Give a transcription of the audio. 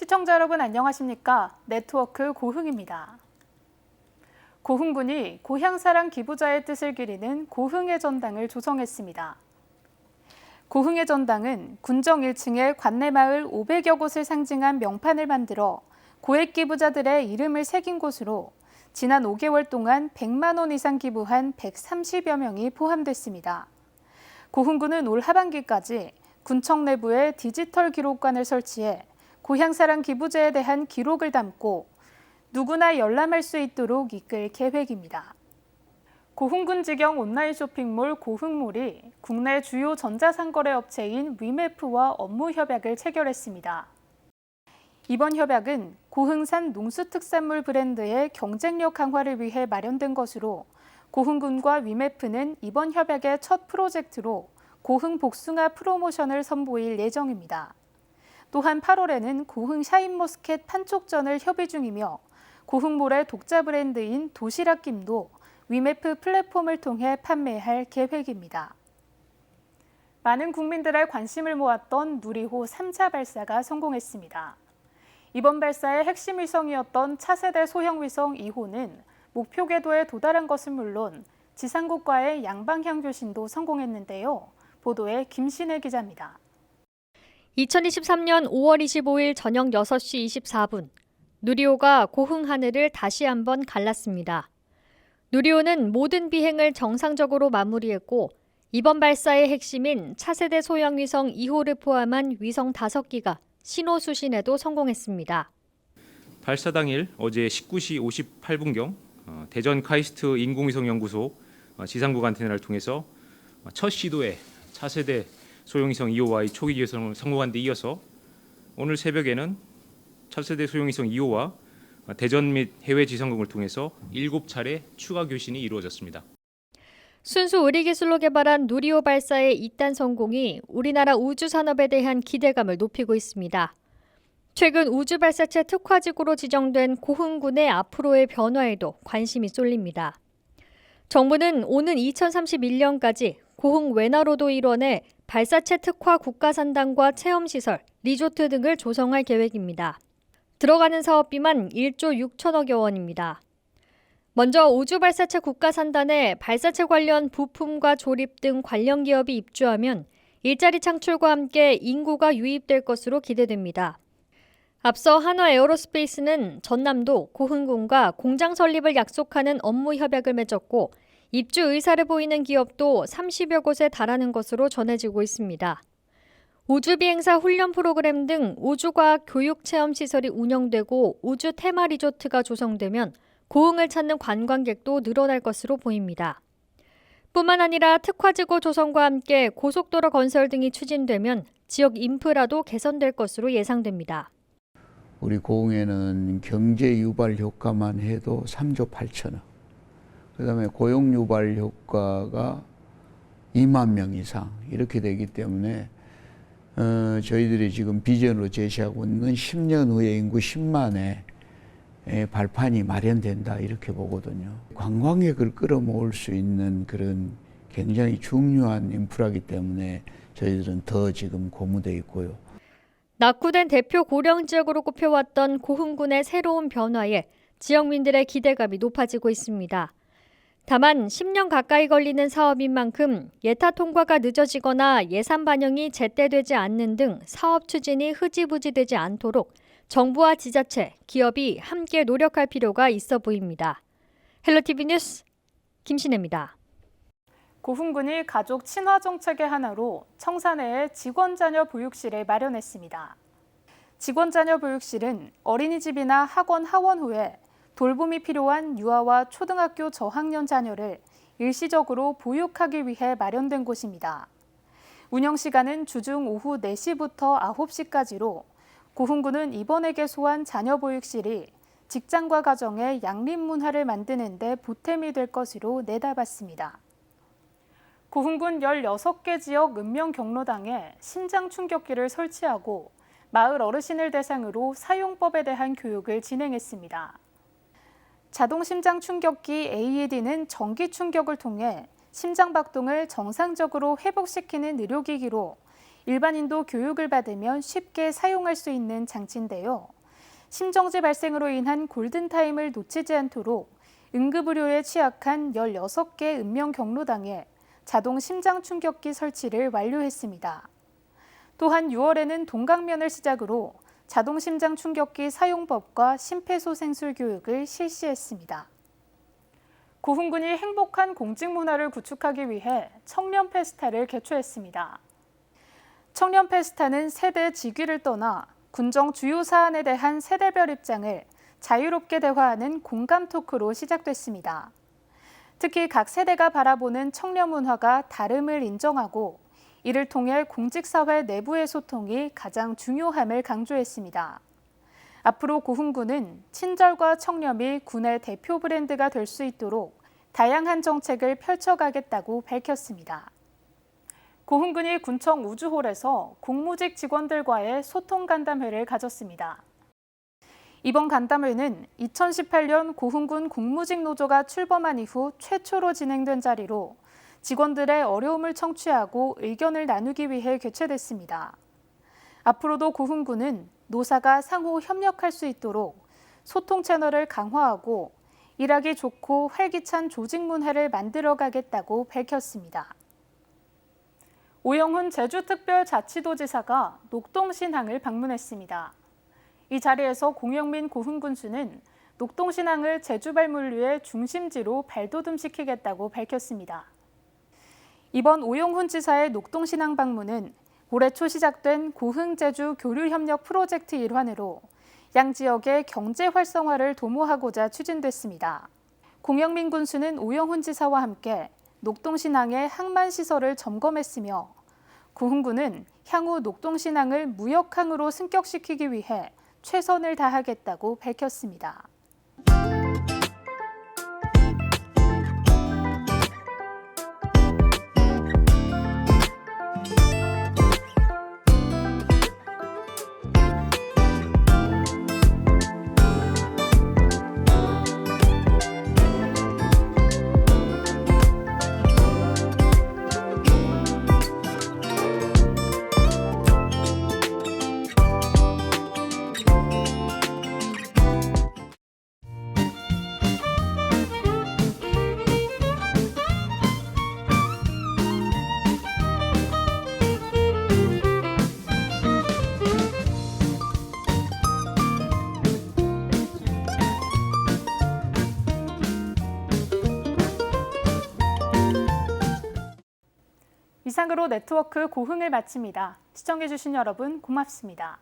시청자 여러분 안녕하십니까? 네트워크 고흥입니다. 고흥군이 고향사랑 기부자의 뜻을 기리는 고흥의 전당을 조성했습니다. 고흥의 전당은 군정 1층에 관내마을 500여 곳을 상징한 명판을 만들어 고액 기부자들의 이름을 새긴 곳으로 지난 5개월 동안 100만 원 이상 기부한 130여 명이 포함됐습니다. 고흥군은 올 하반기까지 군청 내부에 디지털 기록관을 설치해 고향사랑 기부제에 대한 기록을 담고 누구나 열람할 수 있도록 이끌 계획입니다. 고흥군 직영 온라인 쇼핑몰 고흥몰이 국내 주요 전자상거래 업체인 위메프와 업무 협약을 체결했습니다. 이번 협약은 고흥산 농수특산물 브랜드의 경쟁력 강화를 위해 마련된 것으로 고흥군과 위메프는 이번 협약의 첫 프로젝트로 고흥 복숭아 프로모션을 선보일 예정입니다. 또한 8월에는 고흥 샤인머스켓 판촉전을 협의 중이며 고흥몰의 독자 브랜드인 도시락김도 위메프 플랫폼을 통해 판매할 계획입니다. 많은 국민들의 관심을 모았던 누리호 3차 발사가 성공했습니다. 이번 발사의 핵심 위성이었던 차세대 소형 위성 2호는 목표 궤도에 도달한 것은 물론 지상국과의 양방향 교신도 성공했는데요. 보도에 김신혜 기자입니다. 2023년 5월 25일 저녁 6시 24분, 누리호가 고흥 하늘을 다시 한번 갈랐습니다. 누리호는 모든 비행을 정상적으로 마무리했고 이번 발사의 핵심인 차세대 소형 위성 2호를 포함한 위성 5기가 신호 수신에도 성공했습니다. 발사 당일 어제 19시 58분경 대전 카이스트 인공위성연구소 지상국 안테나를 통해서 첫 시도에 차세대 소형위성 2호와의 초기 교성을 성공한 데 이어서 오늘 새벽에는 차세대 소형위성 2호와 대전 및 해외 지상국을 통해서 7차례 추가 교신이 이루어졌습니다. 순수 의리기술로 개발한 누리호 발사의 2단 성공이 우리나라 우주산업에 대한 기대감을 높이고 있습니다. 최근 우주발사체 특화지구로 지정된 고흥군의 앞으로의 변화에도 관심이 쏠립니다. 정부는 오는 2031년까지 고흥 외나로도 일원에 발사체 특화 국가산당과 체험시설, 리조트 등을 조성할 계획입니다. 들어가는 사업비만 1조 6천억여 원입니다. 먼저 우주발사체 국가산단에 발사체 관련 부품과 조립 등 관련 기업이 입주하면 일자리 창출과 함께 인구가 유입될 것으로 기대됩니다. 앞서 한화에어로스페이스는 전남도 고흥군과 공장 설립을 약속하는 업무 협약을 맺었고 입주 의사를 보이는 기업도 30여 곳에 달하는 것으로 전해지고 있습니다. 우주비행사 훈련 프로그램 등 우주과학 교육체험시설이 운영되고 우주 테마 리조트가 조성되면 고흥을 찾는 관광객도 늘어날 것으로 보입니다. 뿐만 아니라 특화지구 조성과 함께 고속도로 건설 등이 추진되면 지역 인프라도 개선될 것으로 예상됩니다. 우리 고흥에는 경제 유발 효과만 해도 3조 8천억. 그다음에 고용 유발 효과가 2만 명 이상 이렇게 되기 때문에 저희들이 지금 비전으로 제시하고 있는 10년 후에 인구 10만의 발판이 마련된다 이렇게 보거든요. 관광객을 끌어모을 수 있는 그런 굉장히 중요한 인프라이기 때문에 저희들은 더 지금 고무돼 있고요. 낙후된 대표 고령 지역으로 꼽혀왔던 고흥군의 새로운 변화에 지역민들의 기대감이 높아지고 있습니다. 다만 10년 가까이 걸리는 사업인 만큼 예타 통과가 늦어지거나 예산 반영이 제때 되지 않는 등 사업 추진이 흐지부지되지 않도록 정부와 지자체, 기업이 함께 노력할 필요가 있어 보입니다. 헬로티비 뉴스 김신혜입니다. 고흥군이 가족 친화 정책의 하나로 청사내에 직원자녀 보육실을 마련했습니다. 직원자녀 보육실은 어린이집이나 학원 하원 후에 돌봄이 필요한 유아와 초등학교 저학년 자녀를 일시적으로 보육하기 위해 마련된 곳입니다. 운영 시간은 주중 오후 4시부터 9시까지로 고흥군은 이번에 개소한 자녀 보육실이 직장과 가정의 양립 문화를 만드는 데 보탬이 될 것으로 내다봤습니다. 고흥군 16개 지역 읍면 경로당에 심장 충격기를 설치하고 마을 어르신을 대상으로 사용법에 대한 교육을 진행했습니다. 자동 심장 충격기 AED는 전기 충격을 통해 심장 박동을 정상적으로 회복시키는 의료기기로 일반인도 교육을 받으면 쉽게 사용할 수 있는 장치인데요. 심정지 발생으로 인한 골든타임을 놓치지 않도록 응급의료에 취약한 16개 읍면 경로당에 자동 심장 충격기 설치를 완료했습니다. 또한 6월에는 동강면을 시작으로 자동 심장 충격기 사용법과 심폐소생술 교육을 실시했습니다. 고흥군이 행복한 공직 문화를 구축하기 위해 청년 페스타를 개최했습니다. 청년 페스타는 세대 직위를 떠나 군정 주요 사안에 대한 세대별 입장을 자유롭게 대화하는 공감 토크로 시작됐습니다. 특히 각 세대가 바라보는 청년 문화가 다름을 인정하고 이를 통해 공직사회 내부의 소통이 가장 중요함을 강조했습니다. 앞으로 고흥군은 친절과 청렴이 군의 대표 브랜드가 될 수 있도록 다양한 정책을 펼쳐가겠다고 밝혔습니다. 고흥군이 군청 우주홀에서 공무직 직원들과의 소통 간담회를 가졌습니다. 이번 간담회는 2018년 고흥군 공무직 노조가 출범한 이후 최초로 진행된 자리로 직원들의 어려움을 청취하고 의견을 나누기 위해 개최됐습니다. 앞으로도 고흥군은 노사가 상호 협력할 수 있도록 소통 채널을 강화하고 일하기 좋고 활기찬 조직 문화를 만들어가겠다고 밝혔습니다. 오영훈 제주특별자치도지사가 녹동신항을 방문했습니다. 이 자리에서 공영민 고흥군수는 녹동신항을 제주발물류의 중심지로 발돋움시키겠다고 밝혔습니다. 이번 오영훈 지사의 녹동신항 방문은 올해 초 시작된 고흥-제주 교류협력 프로젝트 일환으로 양 지역의 경제 활성화를 도모하고자 추진됐습니다. 공영민 군수는 오영훈 지사와 함께 녹동신항의 항만시설을 점검했으며 고흥군은 향후 녹동신항을 무역항으로 승격시키기 위해 최선을 다하겠다고 밝혔습니다. 이상으로 네트워크 고흥을 마칩니다. 시청해주신 여러분 고맙습니다.